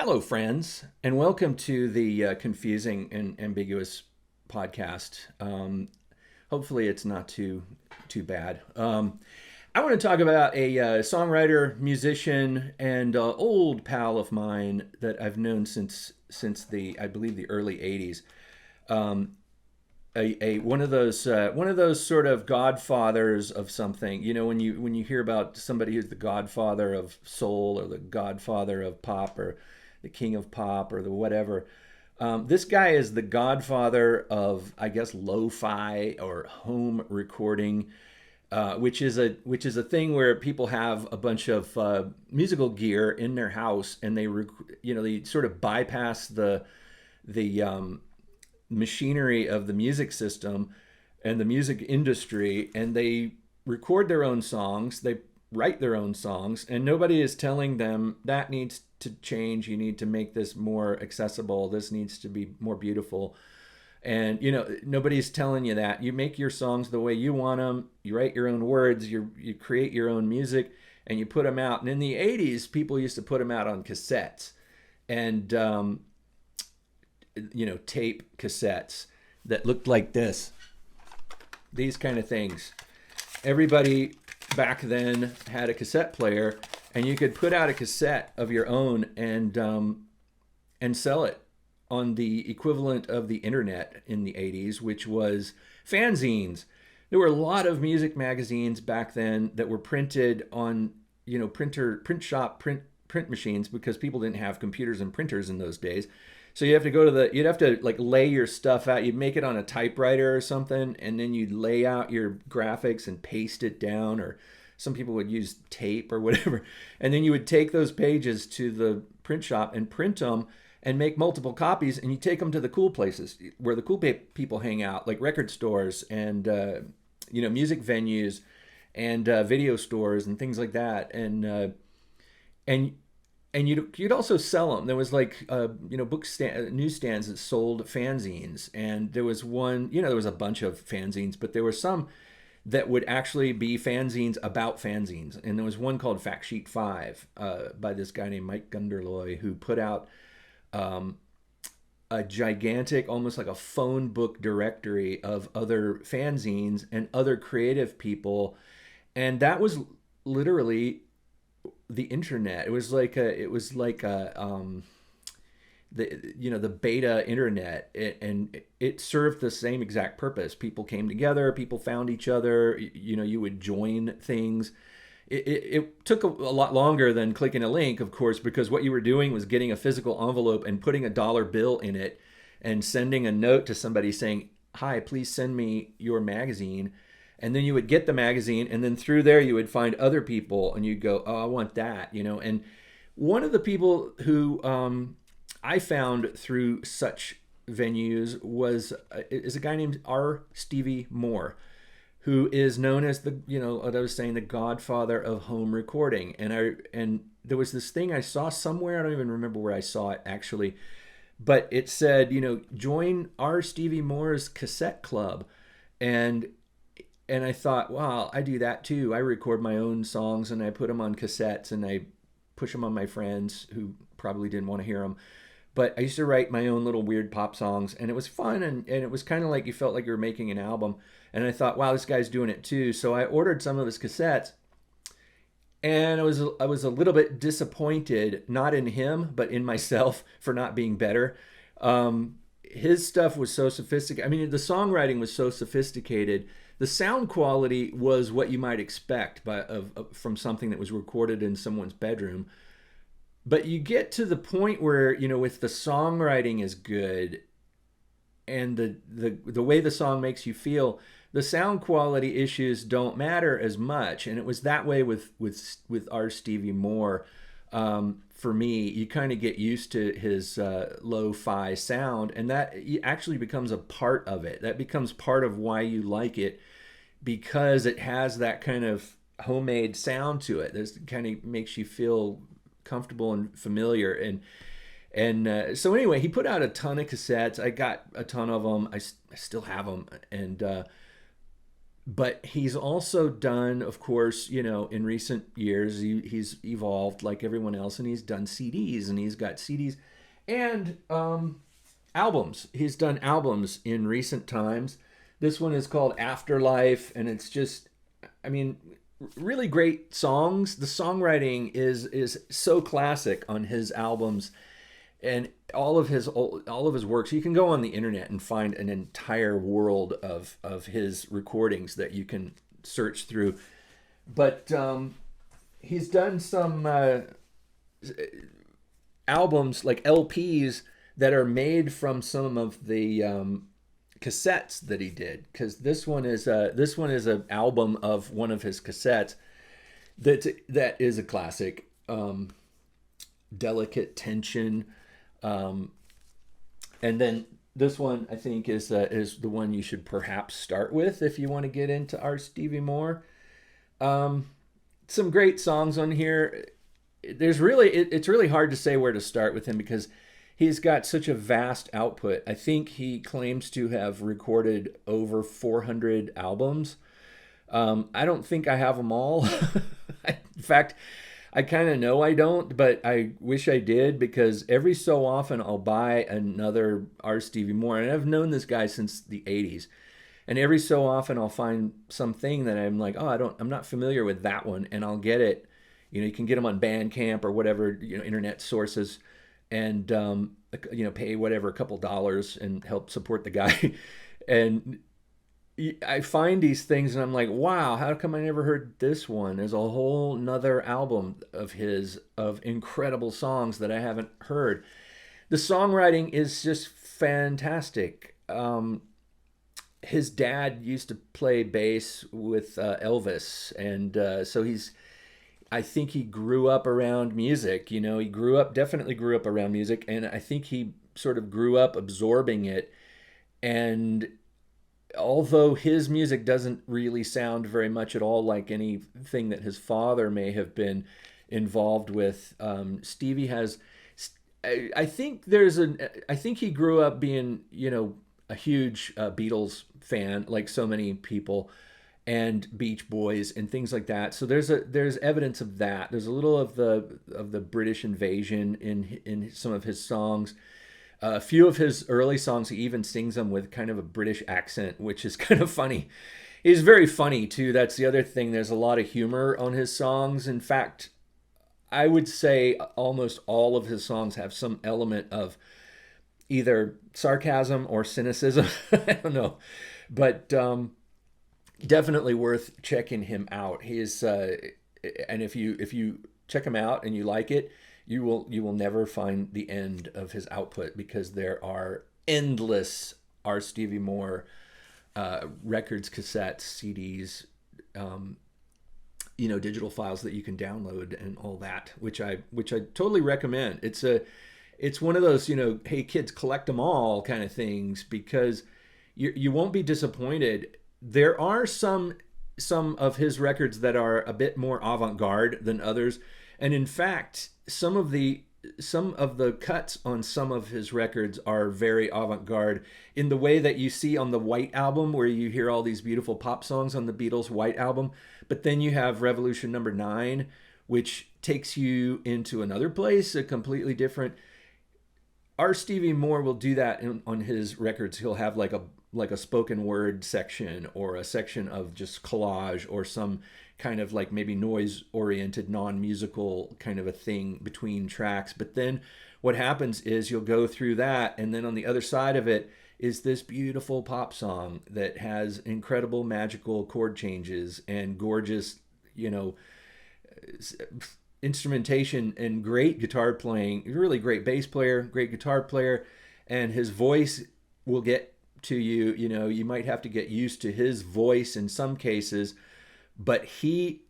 Hello, friends, and welcome to the confusing and ambiguous podcast. Hopefully, it's not too bad. I want to talk about a songwriter, musician, and old pal of mine that I've known since the I believe the early '80s. Um, a one of those sort of godfathers of something. You know, when you hear about somebody who's the godfather of soul or the godfather of pop or the king of pop or the whatever. This guy is the godfather of, I guess, lo-fi or home recording, which is a thing where people have a bunch of musical gear in their house, and they sort of bypass the machinery of the music system and the music industry, and they record their own songs. They write their own songs, and nobody is telling them that needs to change. You need to make this more accessible. This needs to be more beautiful. And nobody's telling you that. You make your songs the way you want them. You write your own words. You create your own music, and you put them out. And in the '80s, people used to put them out on cassettes, and tape cassettes that looked like this. These kind of things. Everybody back then had a cassette player, and you could put out a cassette of your own and sell it on the equivalent of the internet in the '80s, which was fanzines. There were a lot of music magazines back then that were printed on print machines, because people didn't have computers and printers in those days. So you'd have to like lay your stuff out. You'd make it on a typewriter or something, and then you'd lay out your graphics and paste it down, or some people would use tape or whatever. And then you would take those pages to the print shop and print them and make multiple copies, and you take them to the cool places where the cool people hang out, like record stores and music venues and video stores and things like that. And you'd also sell them. There was like newsstands that sold fanzines, and there was one. There was a bunch of fanzines, but there were some that would actually be fanzines about fanzines. And there was one called Fact Sheet 5 by this guy named Mike Gunderloy, who put out a gigantic, almost like a phone book directory of other fanzines and other creative people, and that was literally the internet. The beta internet, and it served the same exact purpose. People came together, people found each other. You would join things. It took a lot longer than clicking a link, of course, because what you were doing was getting a physical envelope and putting a dollar bill in it and sending a note to somebody saying, "Hi, please send me your magazine." And then you would get the magazine, and then through there you would find other people, and you'd go, "Oh, I want that," And one of the people who I found through such venues is a guy named Stevie Moore, who is known as what I was saying, the godfather of home recording. And there was this thing I saw somewhere. I don't even remember where I saw it actually, but it said, join Stevie Moore's cassette club, and I thought, wow, I do that too. I record my own songs, and I put them on cassettes, and I push them on my friends who probably didn't want to hear them. But I used to write my own little weird pop songs, and it was fun, and it was kind of like you felt like you were making an album. And I thought, wow, this guy's doing it too. So I ordered some of his cassettes, and I was a little bit disappointed, not in him, but in myself for not being better. His stuff was so sophisticated. I mean, the songwriting was so sophisticated. The sound quality was what you might expect from something that was recorded in someone's bedroom. But you get to the point where, if the songwriting is good and the way the song makes you feel, the sound quality issues don't matter as much. And it was that way with Stevie Moore. For me, you kind of get used to his lo-fi sound, and that actually becomes a part of it. That becomes part of why you like it, because it has that kind of homemade sound to it. This kind of makes you feel comfortable and familiar. And so anyway, he put out a ton of cassettes. I got a ton of them. I still have them, and But he's also done, of course, in recent years, he's evolved like everyone else, and he's done CDs, and he's got CDs and albums. He's done albums in recent times. This one is called Afterlife, and it's just, I mean, really great songs. The songwriting is so classic on his albums, and all of his works. You can go on the internet and find an entire world of his recordings that you can search through. But he's done some albums like LPs that are made from some of the cassettes that he did. Because this one is an album of one of his cassettes that is a classic. Delicate Tension. And then this one, I think, is the one you should perhaps start with if you want to get into our Stevie Moore. Some great songs on here. It's really hard to say where to start with him because he's got such a vast output. I think he claims to have recorded over 400 albums. I don't think I have them all. In fact, I kind of know I don't, but I wish I did because every so often I'll buy another R. Stevie Moore. And I've known this guy since the 80s. And every so often I'll find something that I'm like, oh, I'm not familiar with that one. And I'll get it. You can get them on Bandcamp or whatever, internet sources, and, pay whatever, a couple dollars and help support the guy. And I find these things and I'm like, wow, how come I never heard this one? There's a whole nother album of his of incredible songs that I haven't heard. The songwriting is just fantastic. His dad used to play bass with Elvis, and so I think he grew up around music. He definitely grew up around music, and I think he sort of grew up absorbing it. And although his music doesn't really sound very much at all like anything that his father may have been involved with, Stevie has. I think he grew up being a huge Beatles fan, like so many people, and Beach Boys and things like that. So there's evidence of that. There's a little of the British invasion in some of his songs. A few of his early songs, he even sings them with kind of a British accent, which is kind of funny. He's very funny, too. That's the other thing. There's a lot of humor on his songs. In fact, I would say almost all of his songs have some element of either sarcasm or cynicism. I don't know. But definitely worth checking him out. He is, and if you check him out and you like it, you will never find the end of his output because there are endless R. Stevie Moore records, cassettes, CDs, digital files that you can download and all that, which I totally recommend. It's one of those hey kids, collect them all kind of things because you won't be disappointed. There are some of his records that are a bit more avant-garde than others. And in fact, some of the cuts on some of his records are very avant-garde in the way that you see on the White Album, where you hear all these beautiful pop songs on the Beatles' White Album. But then you have Revolution Number 9, which takes you into another place, a completely different. R. Stevie Moore will do that on his records. He'll have like a spoken word section or a section of just collage or some kind of like maybe noise-oriented, non-musical kind of a thing between tracks. But then what happens is you'll go through that, and then on the other side of it is this beautiful pop song that has incredible magical chord changes and gorgeous, instrumentation and great guitar playing, really great bass player, great guitar player, and his voice will get to you. You might have to get used to his voice in some cases, but he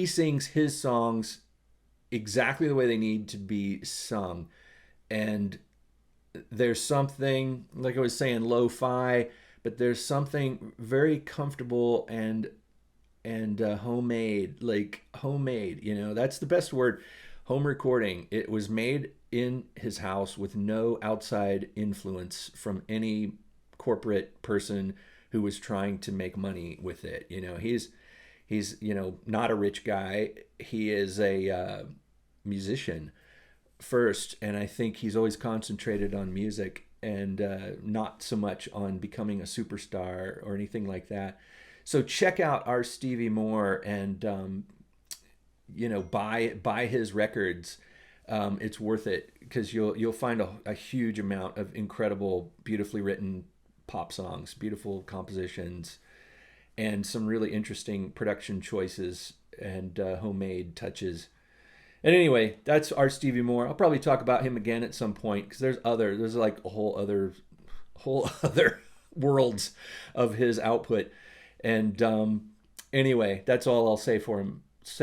sings his songs exactly the way they need to be sung. And there's something, like I was saying, lo-fi, but there's something very comfortable and homemade, that's the best word. Home recording. It was made in his house with no outside influence from any corporate person who was trying to make money with it. He's not a rich guy. He is a musician first, and I think he's always concentrated on music and not so much on becoming a superstar or anything like that. So check out our Stevie Moore and buy his records. It's worth it because you'll find a huge amount of incredible, beautifully written pop songs, beautiful compositions, and some really interesting production choices and homemade touches. And anyway, that's our Stevie Moore. I'll probably talk about him again at some point because there's like a whole other worlds of his output. And anyway, that's all I'll say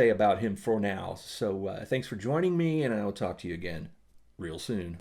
about him for now. So thanks for joining me, and I'll talk to you again real soon.